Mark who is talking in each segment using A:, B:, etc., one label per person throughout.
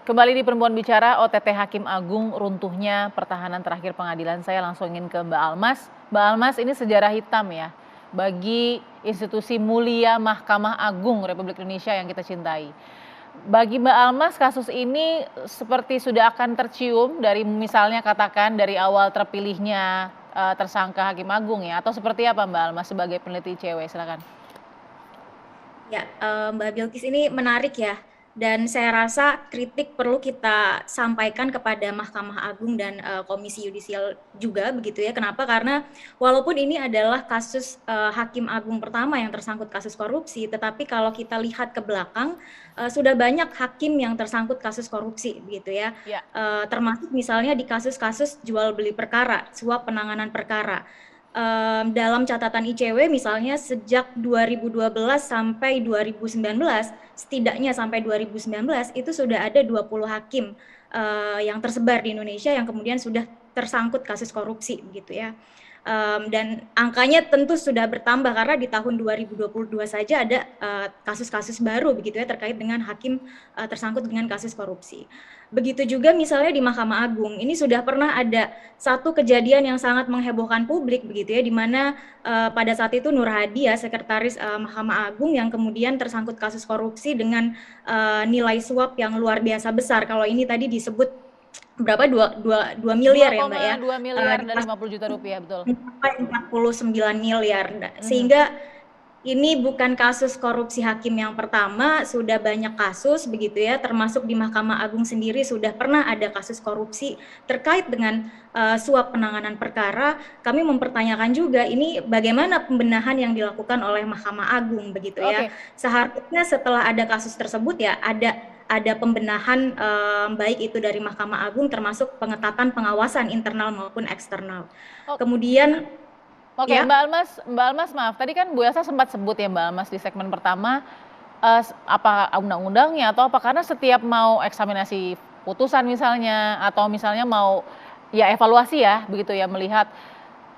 A: Kembali di Perempuan Bicara, OTT Hakim Agung runtuhnya pertahanan terakhir pengadilan. Saya langsung ingin ke Mbak Almas. Mbak Almas, ini sejarah hitam ya bagi institusi mulia Mahkamah Agung Republik Indonesia yang kita cintai. Bagi Mbak Almas, kasus ini seperti sudah akan tercium dari misalnya katakan dari awal terpilihnya tersangka Hakim Agung ya, atau seperti apa Mbak Almas sebagai peneliti ICW? Silakan.
B: Ya, Mbak Bilkis ini menarik ya, dan saya rasa kritik perlu kita sampaikan kepada Mahkamah Agung dan Komisi Yudisial juga begitu ya. Kenapa? Karena walaupun ini adalah kasus Hakim Agung pertama yang tersangkut kasus korupsi, tetapi kalau kita lihat ke belakang sudah banyak hakim yang tersangkut kasus korupsi begitu ya.
A: Ya.
B: Termasuk misalnya di kasus-kasus jual beli perkara, suap penanganan perkara. Dalam catatan ICW misalnya sejak 2012 sampai 2019, setidaknya sampai 2019 itu sudah ada 20 hakim yang tersebar di Indonesia yang kemudian sudah tersangkut kasus korupsi begitu ya. Dan angkanya tentu sudah bertambah karena di tahun 2022 saja ada kasus-kasus baru begitu ya terkait dengan hakim tersangkut dengan kasus korupsi. Begitu juga misalnya di Mahkamah Agung, ini sudah pernah ada satu kejadian yang sangat menghebohkan publik begitu ya, di mana pada saat itu Nur Hadi ya, sekretaris Mahkamah Agung yang kemudian tersangkut kasus korupsi dengan nilai suap yang luar biasa besar. Kalau ini tadi disebut berapa 2 miliar ya Mbak ya,
A: 2,2 miliar dan 50 juta rupiah, betul.
B: mencapai 49 miliar.
A: Mhm.
B: Sehingga ini bukan kasus korupsi hakim yang pertama, sudah banyak kasus begitu ya, termasuk di Mahkamah Agung sendiri sudah pernah ada kasus korupsi terkait dengan suap penanganan perkara. Kami mempertanyakan juga ini bagaimana pembenahan yang dilakukan oleh Mahkamah Agung begitu ya.
A: Oke.
B: Seharusnya setelah ada kasus tersebut ya ada pembenahan baik itu dari Mahkamah Agung termasuk pengetatan pengawasan internal maupun eksternal.
A: Oh,
B: Kemudian
A: oke,
B: ya.
A: Mbak Almas maaf, tadi kan Bu Elsa sempat sebut ya Mbak Almas di segmen pertama, apa undang-undangnya atau apa, karena setiap mau eksaminasi putusan misalnya, atau misalnya mau ya evaluasi ya, begitu ya, melihat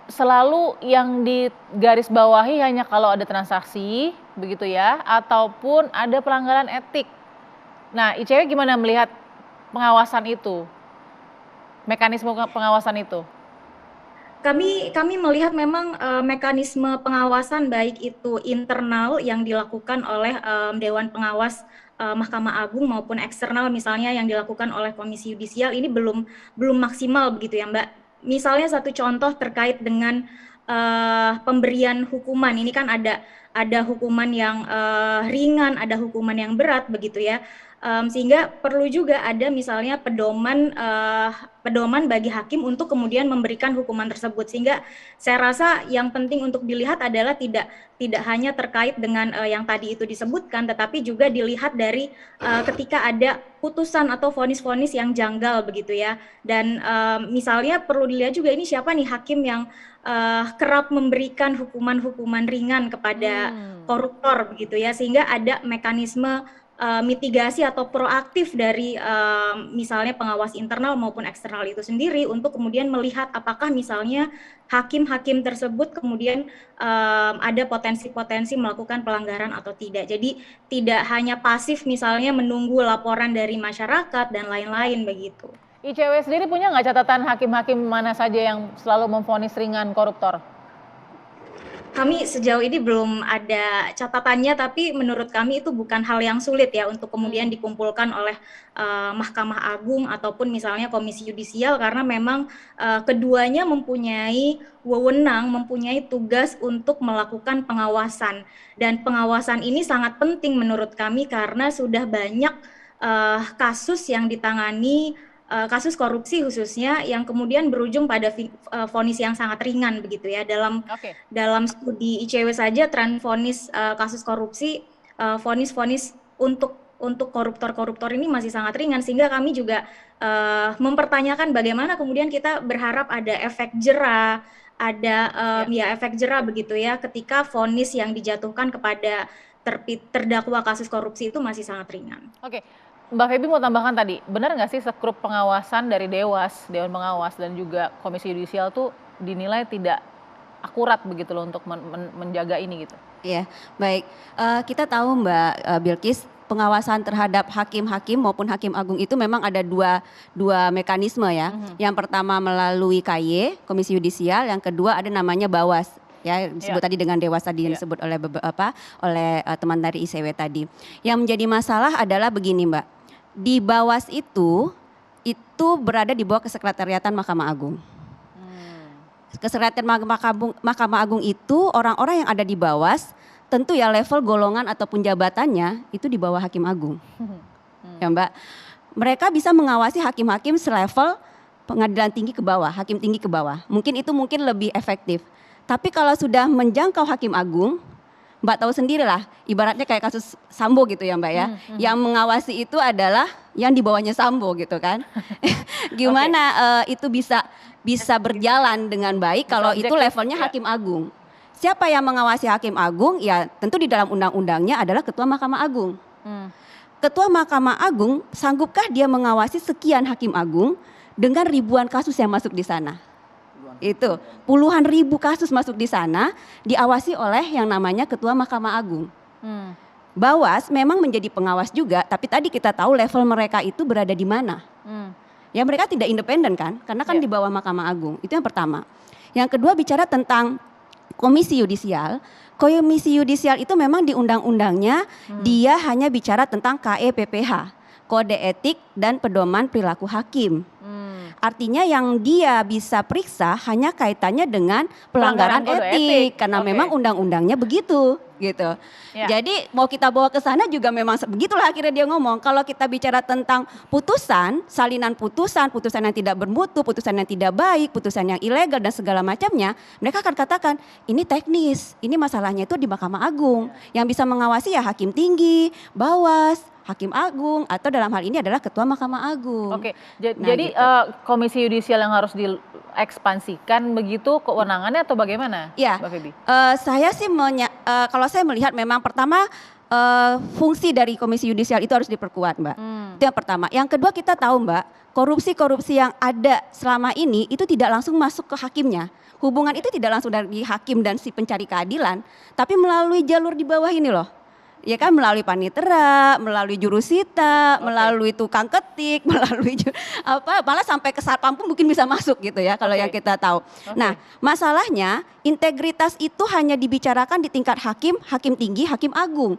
A: selalu yang digarisbawahi hanya kalau ada transaksi, begitu ya, ataupun ada pelanggaran etik. Nah, ICW gimana melihat pengawasan itu, mekanisme pengawasan itu?
B: Kami melihat memang mekanisme pengawasan baik itu internal yang dilakukan oleh Dewan Pengawas Mahkamah Agung maupun eksternal misalnya yang dilakukan oleh Komisi Yudisial ini belum maksimal begitu ya Mbak. Misalnya satu contoh terkait dengan pemberian hukuman. Ini kan ada hukuman yang ringan, ada hukuman yang berat begitu ya. Sehingga perlu juga ada misalnya pedoman bagi hakim untuk kemudian memberikan hukuman tersebut, sehingga saya rasa yang penting untuk dilihat adalah tidak hanya terkait dengan yang tadi itu disebutkan, tetapi juga dilihat dari ketika ada putusan atau vonis-vonis yang janggal begitu ya. Dan misalnya perlu dilihat juga ini siapa nih hakim yang kerap memberikan hukuman-hukuman ringan kepada koruptor begitu ya, sehingga ada mekanisme mitigasi atau proaktif dari misalnya pengawas internal maupun eksternal itu sendiri untuk kemudian melihat apakah misalnya hakim-hakim tersebut kemudian ada potensi-potensi melakukan pelanggaran atau tidak. Jadi tidak hanya pasif misalnya menunggu laporan dari masyarakat dan lain-lain begitu.
A: ICW sendiri punya nggak catatan hakim-hakim mana saja yang selalu memvonis ringan koruptor?
B: Kami sejauh ini belum ada catatannya, tapi menurut kami itu bukan hal yang sulit ya untuk kemudian dikumpulkan oleh Mahkamah Agung ataupun misalnya Komisi Yudisial, karena memang keduanya mempunyai wewenang, mempunyai tugas untuk melakukan pengawasan, dan pengawasan ini sangat penting menurut kami karena sudah banyak kasus yang ditangani, kasus korupsi khususnya yang kemudian berujung pada vonis yang sangat ringan begitu ya.
A: Oke.
B: Dalam studi ICW saja tren vonis kasus korupsi, vonis-vonis untuk koruptor-koruptor ini masih sangat ringan, sehingga kami juga mempertanyakan bagaimana kemudian kita berharap ada efek jera, ada ya efek jera begitu ya ketika vonis yang dijatuhkan kepada terdakwa kasus korupsi itu masih sangat ringan.
A: Oke, Mbak Feby mau tambahkan tadi, benar nggak sih skrup pengawasan dari Dewan Pengawas dan juga Komisi Yudisial tuh dinilai tidak akurat begitu loh untuk menjaga ini gitu?
C: Iya, baik. Kita tahu Mbak Bilkis, pengawasan terhadap hakim-hakim maupun hakim agung itu memang ada dua mekanisme ya. Yang pertama melalui KY, Komisi Yudisial, yang kedua ada namanya Bawas. Ya, disebut tadi dengan Dewas tadi yang disebut oleh teman dari ICW tadi. Yang menjadi masalah adalah begini Mbak, di Bawas itu berada di bawah kesekretariatan Mahkamah Agung. Kesekretariatan Mahkamah Agung itu orang-orang yang ada di Bawas tentu ya level golongan ataupun jabatannya itu di bawah Hakim Agung. Ya Mbak, mereka bisa mengawasi hakim-hakim selevel pengadilan tinggi ke bawah, hakim tinggi ke bawah. Mungkin itu lebih efektif. Tapi kalau sudah menjangkau Hakim Agung, Mbak tahu sendirilah, ibaratnya kayak kasus Sambo gitu ya Mbak ya. Yang mengawasi itu adalah yang di bawahnya Sambo gitu kan. Gimana itu bisa berjalan dengan baik kalau itu levelnya Hakim Agung. Siapa yang mengawasi Hakim Agung? Ya tentu di dalam undang-undangnya adalah Ketua Mahkamah Agung. Ketua Mahkamah Agung sanggupkah dia mengawasi sekian Hakim Agung dengan ribuan kasus yang masuk di sana? Itu puluhan ribu kasus masuk di sana diawasi oleh yang namanya Ketua Mahkamah Agung. Bawas memang menjadi pengawas juga, tapi tadi kita tahu level mereka itu berada di mana. Ya mereka tidak independen kan, karena kan di bawah Mahkamah Agung. Itu yang pertama. Yang kedua bicara tentang Komisi Yudisial. Komisi Yudisial itu memang di undang-undangnya dia hanya bicara tentang KEPPH, Kode Etik dan Pedoman Perilaku Hakim. Artinya yang dia bisa periksa hanya kaitannya dengan pelanggaran etik karena memang undang-undangnya begitu gitu. Jadi mau kita bawa ke sana juga memang begitulah akhirnya dia ngomong. Kalau kita bicara tentang putusan, salinan putusan, putusan yang tidak bermutu, putusan yang tidak baik, putusan yang ilegal dan segala macamnya, mereka akan katakan ini teknis, ini masalahnya itu di Mahkamah Agung. Yang bisa mengawasi ya Hakim Tinggi, Bawas, Hakim Agung, atau dalam hal ini adalah Ketua Mahkamah Agung.
A: Oke, jadi gitu. Komisi Yudisial yang harus diekspansikan begitu kewenangannya atau bagaimana?
C: Ya,
A: Mbak Feby?
C: Saya sih kalau saya melihat memang pertama fungsi dari Komisi Yudisial itu harus diperkuat Mbak. Itu yang pertama. Yang kedua kita tahu Mbak, korupsi-korupsi yang ada selama ini itu tidak langsung masuk ke hakimnya. Hubungan itu tidak langsung dari hakim dan si pencari keadilan, tapi melalui jalur di bawah ini loh. Ya kan melalui panitera, melalui jurusita, melalui tukang ketik, melalui malah sampai ke satpam pun mungkin bisa masuk gitu ya kalau yang kita tahu. Nah, masalahnya integritas itu hanya dibicarakan di tingkat hakim, hakim tinggi, hakim agung.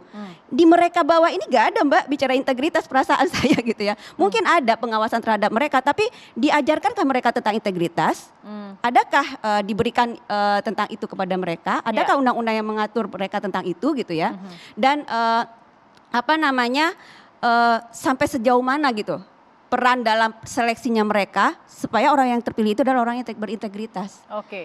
C: Di mereka bawah ini gak ada Mbak bicara integritas perasaan saya gitu ya. Mungkin ada pengawasan terhadap mereka tapi diajarkankah mereka tentang integritas? Adakah diberikan tentang itu kepada mereka? Adakah undang-undang yang mengatur mereka tentang itu gitu ya? Dan sampai sejauh mana gitu peran dalam seleksinya mereka supaya orang yang terpilih itu adalah orang yang berintegritas.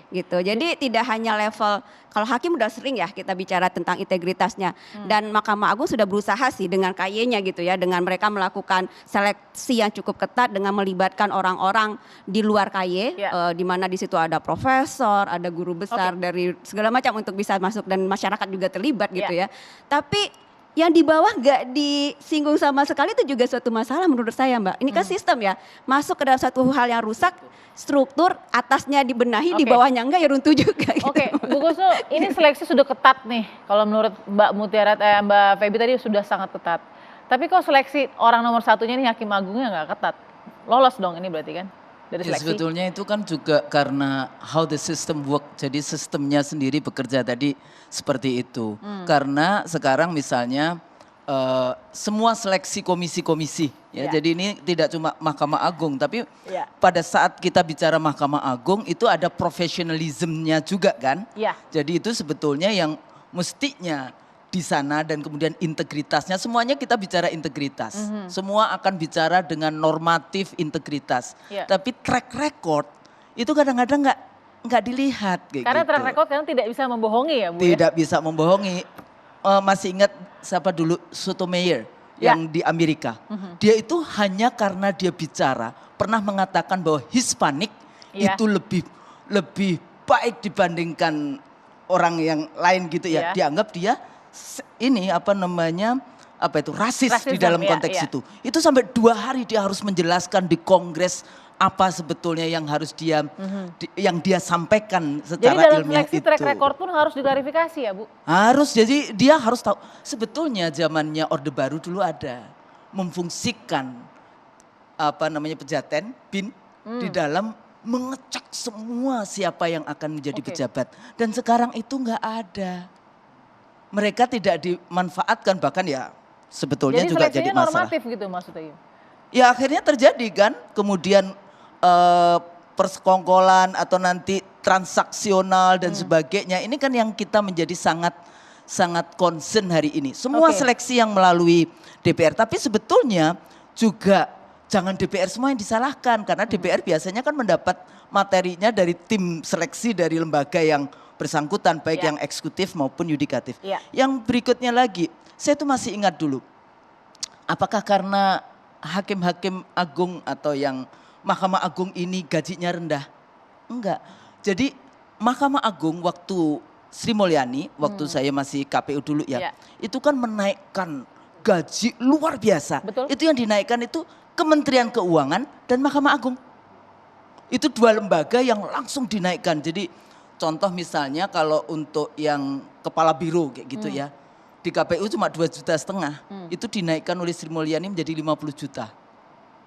C: Gitu. Jadi tidak hanya level, kalau hakim udah sering ya kita bicara tentang integritasnya dan Mahkamah Agung sudah berusaha sih dengan KY-nya gitu ya, dengan mereka melakukan seleksi yang cukup ketat dengan melibatkan orang-orang di luar KY, di mana di situ ada profesor, ada guru besar dari segala macam untuk bisa masuk dan masyarakat juga terlibat gitu ya. Tapi yang di bawah gak disinggung sama sekali itu juga suatu masalah menurut saya Mbak. Ini kan sistem ya, masuk ke dalam satu hal yang rusak, struktur atasnya dibenahi, di bawahnya enggak ya runtuh juga gitu.
A: Bu Kusnu, ini seleksi sudah ketat nih. Kalau menurut Mbak Mutiara, Mbak Feby tadi sudah sangat ketat. Tapi kok seleksi orang nomor satunya nih Hakim Agungnya nggak ketat? Lolos dong ini berarti kan? Dari seleksi.
D: Sebetulnya itu kan juga karena how the system work, jadi sistemnya sendiri bekerja tadi seperti itu. Karena sekarang misalnya semua seleksi komisi-komisi, ya, jadi ini tidak cuma Mahkamah Agung, tapi pada saat kita bicara Mahkamah Agung itu ada profesionalismnya juga kan. Jadi itu sebetulnya yang mestinya di sana dan kemudian integritasnya, semuanya kita bicara integritas. Semua akan bicara dengan normatif integritas. Tapi track record itu kadang-kadang nggak dilihat.
A: Karena
D: gitu.
A: Track record kan tidak bisa membohongi ya Bu?
D: Tidak bisa membohongi. Masih ingat siapa dulu Sotomayor yang di Amerika. Dia itu hanya karena dia bicara pernah mengatakan bahwa Hispanik itu lebih baik dibandingkan orang yang lain gitu ya. Dianggap dia ini rasis di dalam konteks itu. Itu sampai 2 hari dia harus menjelaskan di Kongres apa sebetulnya yang harus dia yang dia sampaikan
A: Jadi
D: secara
A: dalam
D: ilmiah
A: seleksi
D: itu.
A: track record pun harus diklarifikasi ya Bu?
D: Harus, jadi dia harus tahu. Sebetulnya zamannya Orde Baru dulu ada memfungsikan pejaten bin di dalam mengecek semua siapa yang akan menjadi pejabat. Dan sekarang itu nggak ada. Mereka tidak dimanfaatkan, bahkan ya sebetulnya
A: Jadi
D: juga jadi
A: seleksinya
D: masalah.
A: normatif gitu maksudnya?
D: Ya akhirnya terjadi kan, kemudian persekongkolan atau nanti transaksional dan sebagainya. Ini kan yang kita menjadi sangat concern hari ini. Semua seleksi yang melalui DPR, tapi sebetulnya juga jangan DPR semua yang disalahkan, karena DPR biasanya kan mendapat materinya dari tim seleksi dari lembaga yang bersangkutan, baik yang eksekutif maupun yudikatif. Yang berikutnya lagi, saya tuh masih ingat dulu, apakah karena hakim-hakim agung atau yang Mahkamah Agung ini gajinya rendah? Enggak. Jadi Mahkamah Agung waktu Sri Mulyani, waktu saya masih KPU dulu ya, itu kan menaikkan gaji luar biasa.
A: Betul.
D: Itu yang dinaikkan itu Kementerian Keuangan dan Mahkamah Agung. Itu dua lembaga yang langsung dinaikkan. Jadi contoh misalnya kalau untuk yang kepala biro kayak gitu ya, di KPU cuma 2,5 juta, itu dinaikkan oleh Sri Mulyani menjadi 50 juta.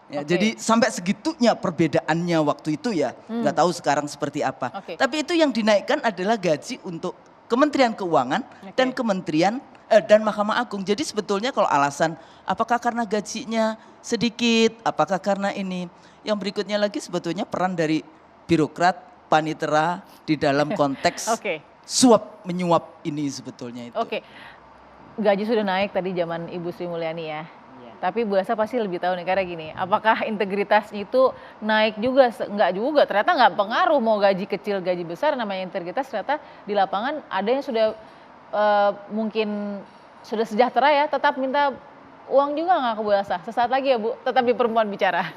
D: Ya, jadi sampai segitunya perbedaannya waktu itu ya, nggak tahu sekarang seperti apa. Tapi itu yang dinaikkan adalah gaji untuk Kementerian Keuangan dan Kementerian dan Mahkamah Agung. Jadi sebetulnya kalau alasan apakah karena gajinya sedikit, apakah karena ini, yang berikutnya lagi sebetulnya peran dari birokrat, panitera di dalam konteks suap menyuap ini sebetulnya itu.
A: Gaji sudah naik tadi zaman Ibu Sri Mulyani ya. Tapi Bu Elsa pasti lebih tahu nih, karena gini, apakah integritasnya itu naik juga? Enggak juga, ternyata enggak pengaruh mau gaji kecil, gaji besar, namanya integritas ternyata di lapangan ada yang sudah mungkin sudah sejahtera ya, tetap minta uang juga nggak ke Bu Elsa? Sesaat lagi ya Bu, tetap di Perempuan Bicara.